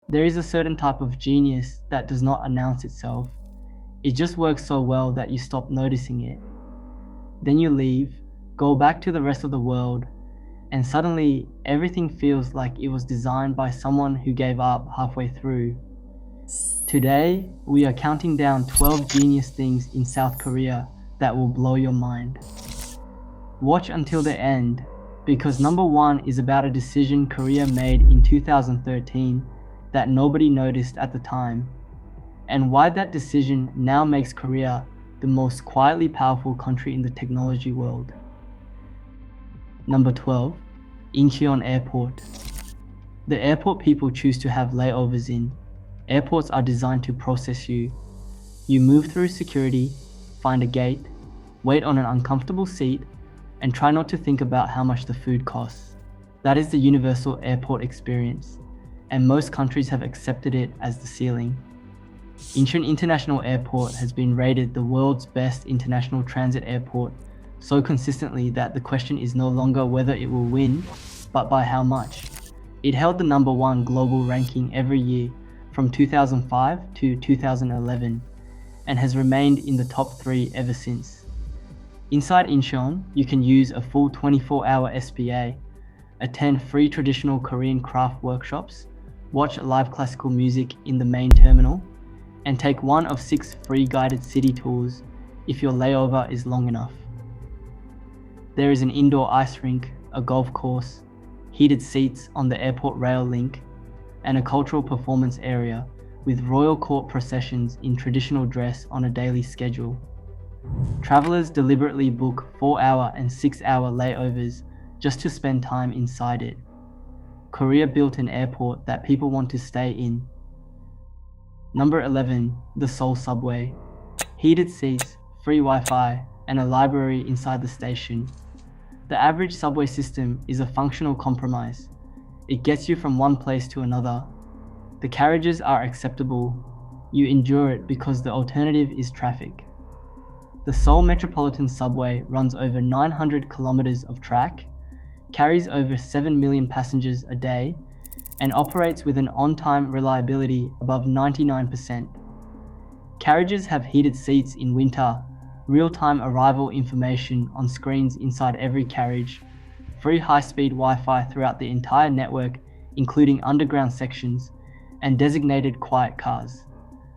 There is a certain type of genius that does not announce itself. It just works so well that you stop noticing it. Then you leave, go back to the rest of the world, and suddenly everything feels like it was designed by someone who gave up halfway through. Today, we are counting down 12 genius things in South Korea that will blow your mind. Watch until the end, because number one is about a decision Korea made in 2013 that nobody noticed at the time, and why that decision now makes Korea the most quietly powerful country in the technology world. Number 12, Incheon Airport. The airport people choose to have layovers in. Airports are designed to process you. You move through security, find a gate, wait on an uncomfortable seat, and try not to think about how much the food costs. That is the universal airport experience, and most countries have accepted it as the ceiling. Incheon International Airport has been rated the world's best international transit airport so consistently that the question is no longer whether it will win, but by how much. It held the number one global ranking every year from 2005 to 2011 and has remained in the top 3 ever since. Inside Incheon, you can use a full 24-hour SPA, attend free traditional Korean craft workshops, watch live classical music in the main terminal, and take one of 6 free guided city tours if your layover is long enough. There is an indoor ice rink, a golf course, heated seats on the airport rail link, and a cultural performance area with royal court processions in traditional dress on a daily schedule. Travelers deliberately book 4-hour and 6-hour layovers just to spend time inside it. Korea built an airport that people want to stay in. Number 11, the Seoul Subway. Heated seats, free Wi-Fi, and a library inside the station. The average subway system is a functional compromise. It gets you from one place to another. The carriages are acceptable. You endure it because the alternative is traffic. The Seoul Metropolitan Subway runs over 900 kilometers of track, carries over 7 million passengers a day, and operates with an on-time reliability above 99%. Carriages have heated seats in winter, real-time arrival information on screens inside every carriage, free high-speed Wi-Fi throughout the entire network, including underground sections, and designated quiet cars.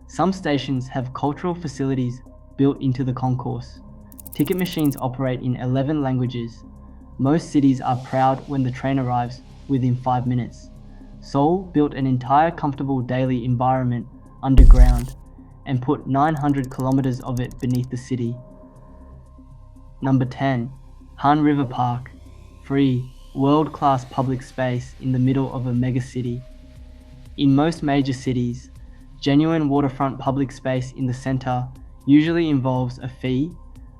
Some stations have cultural facilities built into the concourse. Ticket machines operate in 11 languages. Most cities are proud when the train arrives within 5 minutes. Seoul built an entire comfortable daily environment underground and put 900 kilometers of it beneath the city. Number 10, Han River Park. Free, world-class public space in the middle of a megacity. In most major cities, genuine waterfront public space in the center usually involves a fee,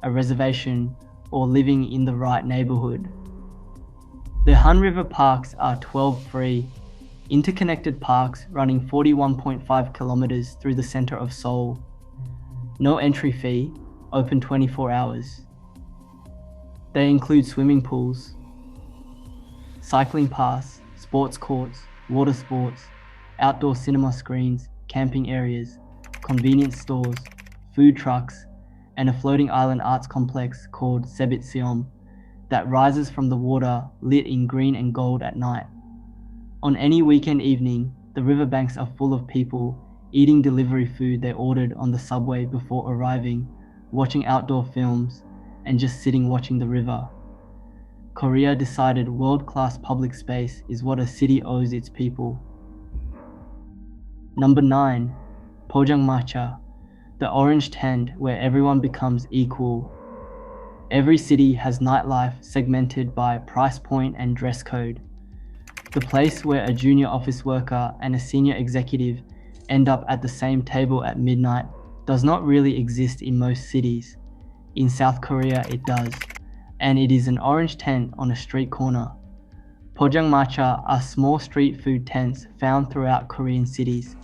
a reservation, or living in the right neighborhood. The Han River Parks are 12 free, interconnected parks running 41.5 kilometers through the center of Seoul. No entry fee, open 24 hours. They include swimming pools, cycling paths, sports courts, water sports, outdoor cinema screens, camping areas, convenience stores, food trucks, and a floating island arts complex called Sebitseom that rises from the water lit in green and gold at night. On any weekend evening, the riverbanks are full of people eating delivery food they ordered on the subway before arriving, watching outdoor films, and just sitting watching the river. Korea decided world-class public space is what a city owes its people. Number 9, Pojangmacha, the orange tent where everyone becomes equal. Every city has nightlife segmented by price point and dress code. The place where a junior office worker and a senior executive end up at the same table at midnight does not really exist in most cities. In South Korea it does, and it is an orange tent on a street corner. Pojangmacha are small street food tents found throughout Korean cities,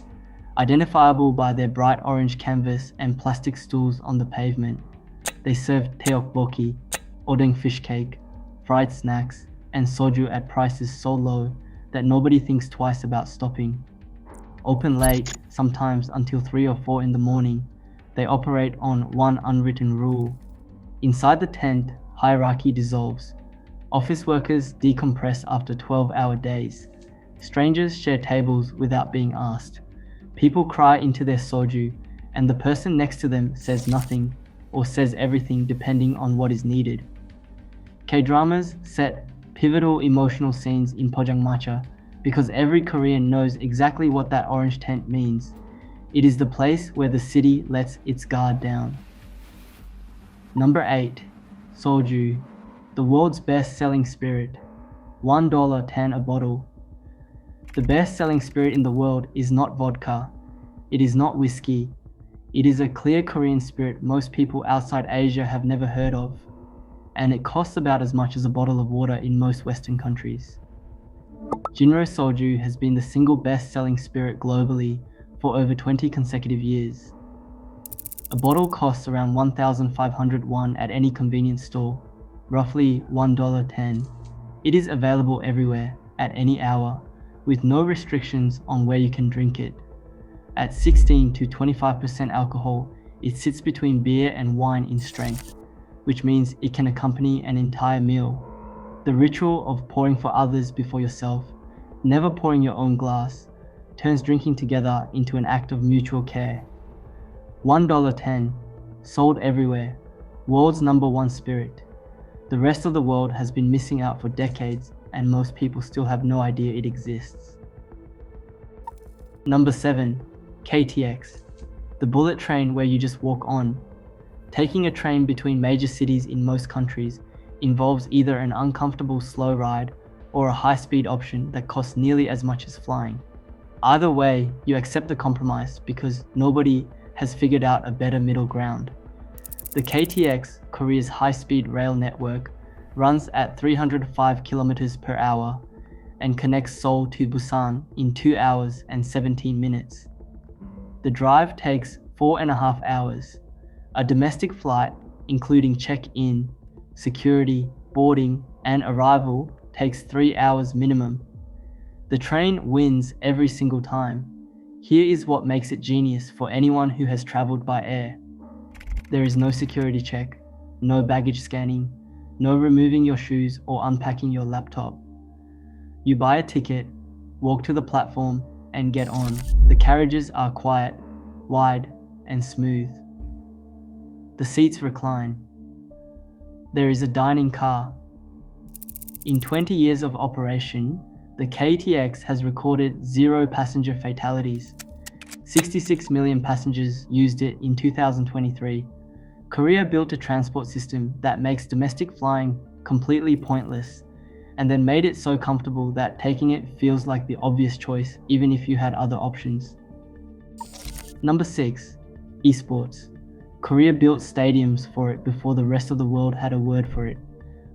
identifiable by their bright orange canvas and plastic stools on the pavement. They serve tteokbokki, odeng fish cake, fried snacks, and soju at prices so low that nobody thinks twice about stopping. Open late, sometimes until 3 or 4 in the morning. They operate on one unwritten rule. Inside the tent, hierarchy dissolves. Office workers decompress after 12-hour days. Strangers share tables without being asked. People cry into their soju, and the person next to them says nothing or says everything depending on what is needed. K-dramas set pivotal emotional scenes in Pojangmacha because every Korean knows exactly what that orange tent means. It is the place where the city lets its guard down. Number 8. Soju, the world's best-selling spirit. $1.10 a bottle. The best-selling spirit in the world is not vodka. It is not whiskey. It is a clear Korean spirit most people outside Asia have never heard of, and it costs about as much as a bottle of water in most Western countries. Jinro Soju has been the single best-selling spirit globally for over 20 consecutive years. A bottle costs around 1,500 won at any convenience store, roughly $1.10. It is available everywhere, at any hour, with no restrictions on where you can drink it. At 16 to 25% alcohol, it sits between beer and wine in strength, which means it can accompany an entire meal. The ritual of pouring for others before yourself, never pouring your own glass, turns drinking together into an act of mutual care. $1.10, sold everywhere, world's #1 spirit. The rest of the world has been missing out for decades, and most people still have no idea it exists. Number 7. KTX, the bullet train where you just walk on. Taking a train between major cities in most countries involves either an uncomfortable slow ride or a high-speed option that costs nearly as much as flying. Either way, you accept the compromise because nobody has figured out a better middle ground. The KTX, Korea's high-speed rail network, runs at 305 km per hour and connects Seoul to Busan in 2 hours and 17 minutes. The drive takes 4.5 hours. A domestic flight, including check-in, security, boarding, and arrival, takes 3 hours minimum. The train wins every single time. Here is what makes it genius for anyone who has traveled by air. There is no security check, no baggage scanning, no removing your shoes or unpacking your laptop. You buy a ticket, walk to the platform, and get on. The carriages are quiet, wide, and smooth. The seats recline. There is a dining car. In 20 years of operation, the KTX has recorded 0 passenger fatalities. 66 million passengers used it in 2023. Korea built a transport system that makes domestic flying completely pointless, and then made it so comfortable that taking it feels like the obvious choice even if you had other options. Number 6. Esports. Korea built stadiums for it before the rest of the world had a word for it.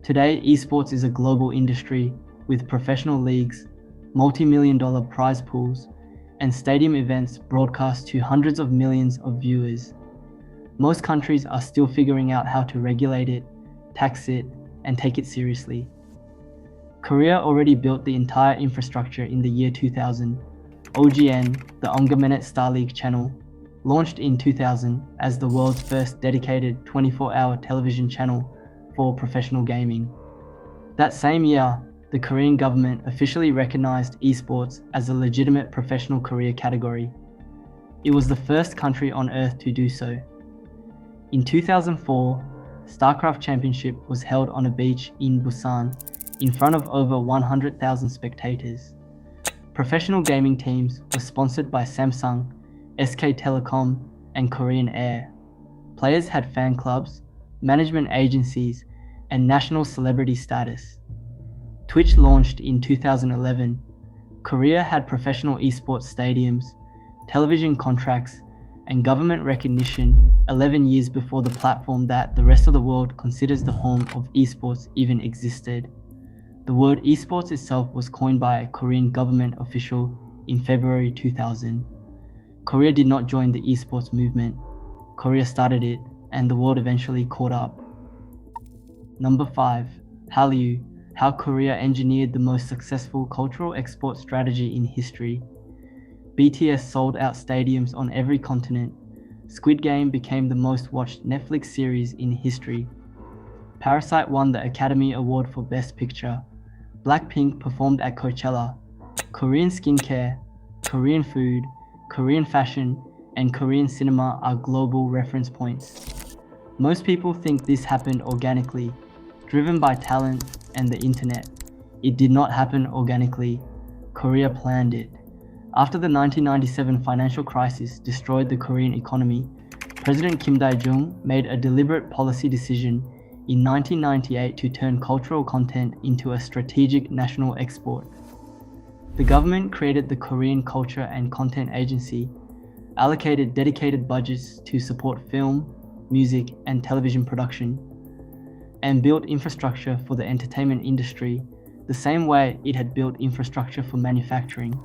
Today, esports is a global industry with professional leagues, multi-million-dollar prize pools, and stadium events broadcast to hundreds of millions of viewers. Most countries are still figuring out how to regulate it, tax it, and take it seriously. Korea already built the entire infrastructure in the year 2000. OGN, the Ongamenet Star League channel, launched in 2000 as the world's first dedicated 24-hour television channel for professional gaming. That same year, the Korean government officially recognized esports as a legitimate professional career category. It was the first country on earth to do so. In 2004, StarCraft Championship was held on a beach in Busan in front of over 100,000 spectators. Professional gaming teams were sponsored by Samsung, SK Telecom, and Korean Air. Players had fan clubs, management agencies, and national celebrity status. Twitch launched in 2011. Korea had professional esports stadiums, television contracts, and government recognition 11 years before the platform that the rest of the world considers the home of esports even existed. The word esports itself was coined by a Korean government official in February 2000. Korea did not join the esports movement. Korea started it, and the world eventually caught up. Number 5. Hallyu, how Korea engineered the most successful cultural export strategy in history. BTS sold out stadiums on every continent. Squid Game became the most watched Netflix series in history. Parasite won the Academy Award for Best Picture. Blackpink performed at Coachella. Korean skincare, Korean food, Korean fashion, and Korean cinema are global reference points. Most people think this happened organically, driven by talent and the internet. It did not happen organically. Korea planned it. After the 1997 financial crisis destroyed the Korean economy, President Kim Dae-jung made a deliberate policy decision in 1998 to turn cultural content into a strategic national export. The government created the Korean Culture and Content Agency, allocated dedicated budgets to support film, music, and television production, and built infrastructure for the entertainment industry the same way it had built infrastructure for manufacturing.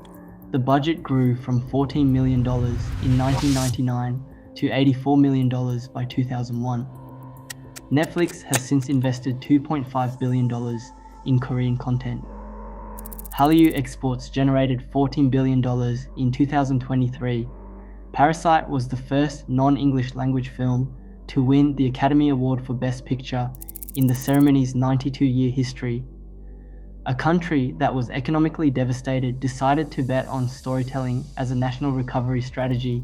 The budget grew from $14 million in 1999 to $84 million by 2001. Netflix has since invested $2.5 billion in Korean content. Hallyu exports generated $14 billion in 2023. Parasite was the first non-English language film to win the Academy Award for Best Picture in the ceremony's 92-year history. A country that was economically devastated decided to bet on storytelling as a national recovery strategy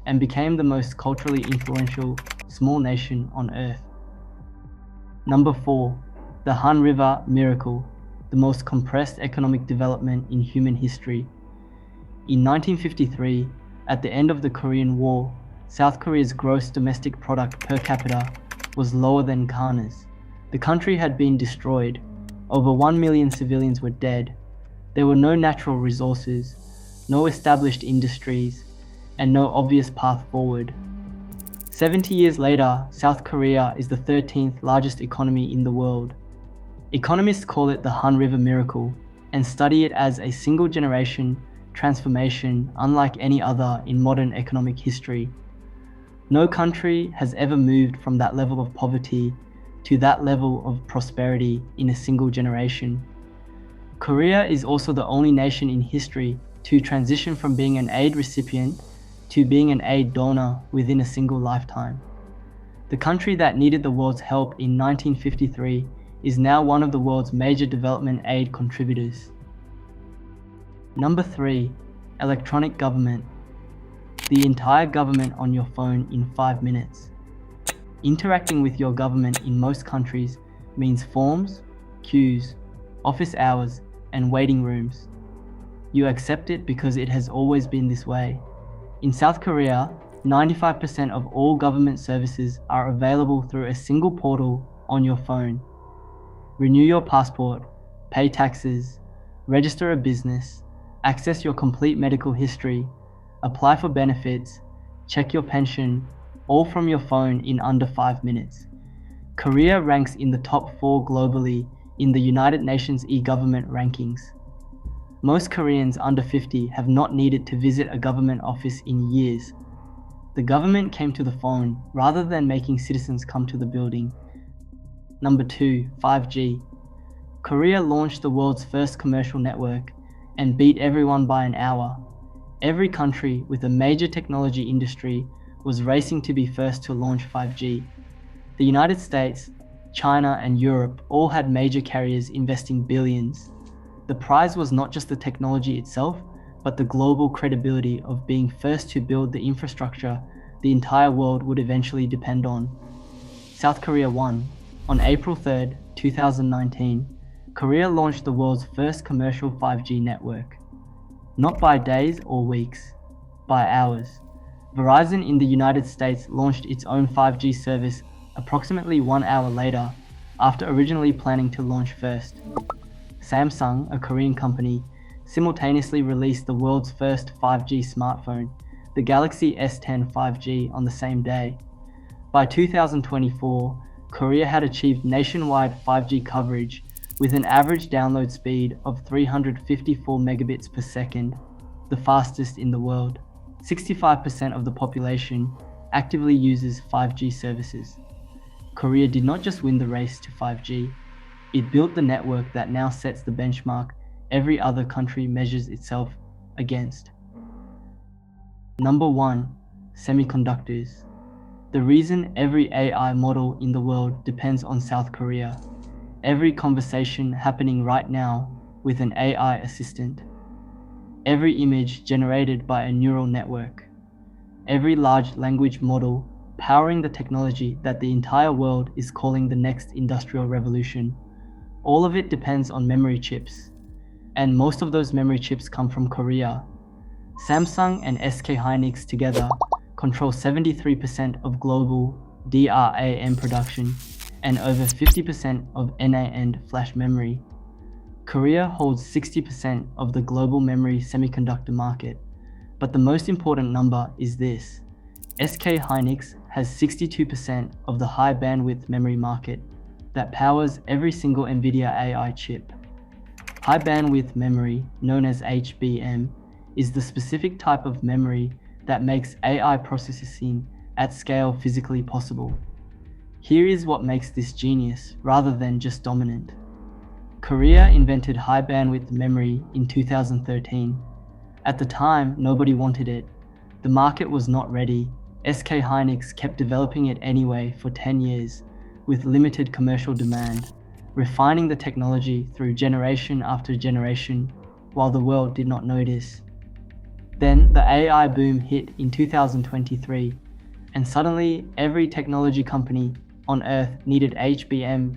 and became the most culturally influential small nation on Earth. Number 4. The Han River Miracle, the most compressed economic development in human history. In 1953, at the end of the Korean War, South Korea's gross domestic product per capita was lower than Ghana's. The country had been destroyed. Over 1 million civilians were dead. There were no natural resources, no established industries, and no obvious path forward. 70 years later, South Korea is the 13th largest economy in the world. Economists call it the Han River Miracle and study it as a single-generation transformation unlike any other in modern economic history. No country has ever moved from that level of poverty to that level of prosperity in a single generation. Korea is also the only nation in history to transition from being an aid recipient to being an aid donor within a single lifetime. The country that needed the world's help in 1953 is now one of the world's major development aid contributors. Number 3. Electronic government. The entire government on your phone in 5 minutes. Interacting with your government in most countries means forms, queues, office hours, and waiting rooms. You accept it because it has always been this way. In South Korea, 95% of all government services are available through a single portal on your phone. Renew your passport, pay taxes, register a business, access your complete medical history, apply for benefits, check your pension, all from your phone in under 5 minutes. Korea ranks in the top 4 globally in the United Nations e-government rankings. Most Koreans under 50 have not needed to visit a government office in years. The government came to the phone rather than making citizens come to the building. Number 2. 5G. Korea launched the world's first commercial network and beat everyone by an hour. Every country with a major technology industry was racing to be first to launch 5G. The United States, China, and Europe all had major carriers investing billions. The prize was not just the technology itself, but the global credibility of being first to build the infrastructure the entire world would eventually depend on. South Korea won. On April 3, 2019, Korea launched the world's first commercial 5G network. Not by days or weeks, by hours. Verizon in the United States launched its own 5G service approximately 1 hour later, after originally planning to launch first. Samsung, a Korean company, simultaneously released the world's first 5G smartphone, the Galaxy S10 5G, on the same day. By 2024, Korea had achieved nationwide 5G coverage with an average download speed of 354 megabits per second, the fastest in the world. 65% of the population actively uses 5G services. Korea did not just win the race to 5G, it built the network that now sets the benchmark every other country measures itself against. Number 1. Semiconductors. The reason every AI model in the world depends on South Korea. Every conversation happening right now with an AI assistant. Every image generated by a neural network. Every large language model powering the technology that the entire world is calling the next industrial revolution. All of it depends on memory chips. And most of those memory chips come from Korea. Samsung and SK Hynix together control 73% of global DRAM production and over 50% of NAND flash memory. Korea holds 60% of the global memory semiconductor market, but the most important number is this. SK Hynix has 62% of the high bandwidth memory market that powers every single NVIDIA AI chip. High bandwidth memory, known as HBM, is the specific type of memory that makes AI processing at scale physically possible. Here is what makes this genius rather than just dominant. Korea invented high bandwidth memory in 2013. At the time, nobody wanted it. The market was not ready. SK Hynix kept developing it anyway for 10 years, with limited commercial demand, refining the technology through generation after generation, while the world did not notice. Then the AI boom hit in 2023, and suddenly every technology company on Earth needed HBM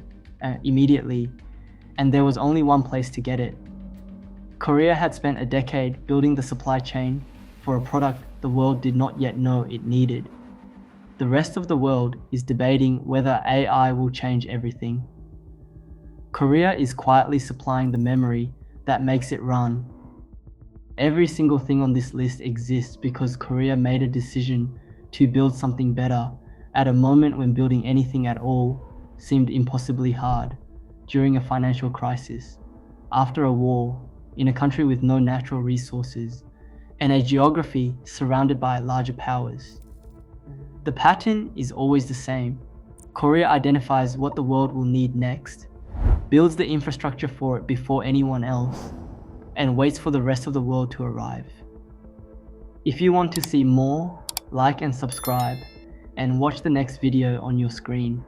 immediately, and there was only one place to get it. Korea had spent a decade building the supply chain for a product the world did not yet know it needed. The rest of the world is debating whether AI will change everything. Korea is quietly supplying the memory that makes it run. Every single thing on this list exists because Korea made a decision to build something better at a moment when building anything at all seemed impossibly hard, during a financial crisis, after a war, in a country with no natural resources, and a geography surrounded by larger powers. The pattern is always the same. Korea identifies what the world will need next, builds the infrastructure for it before anyone else, and waits for the rest of the world to arrive. If you want to see more, like and subscribe, and watch the next video on your screen.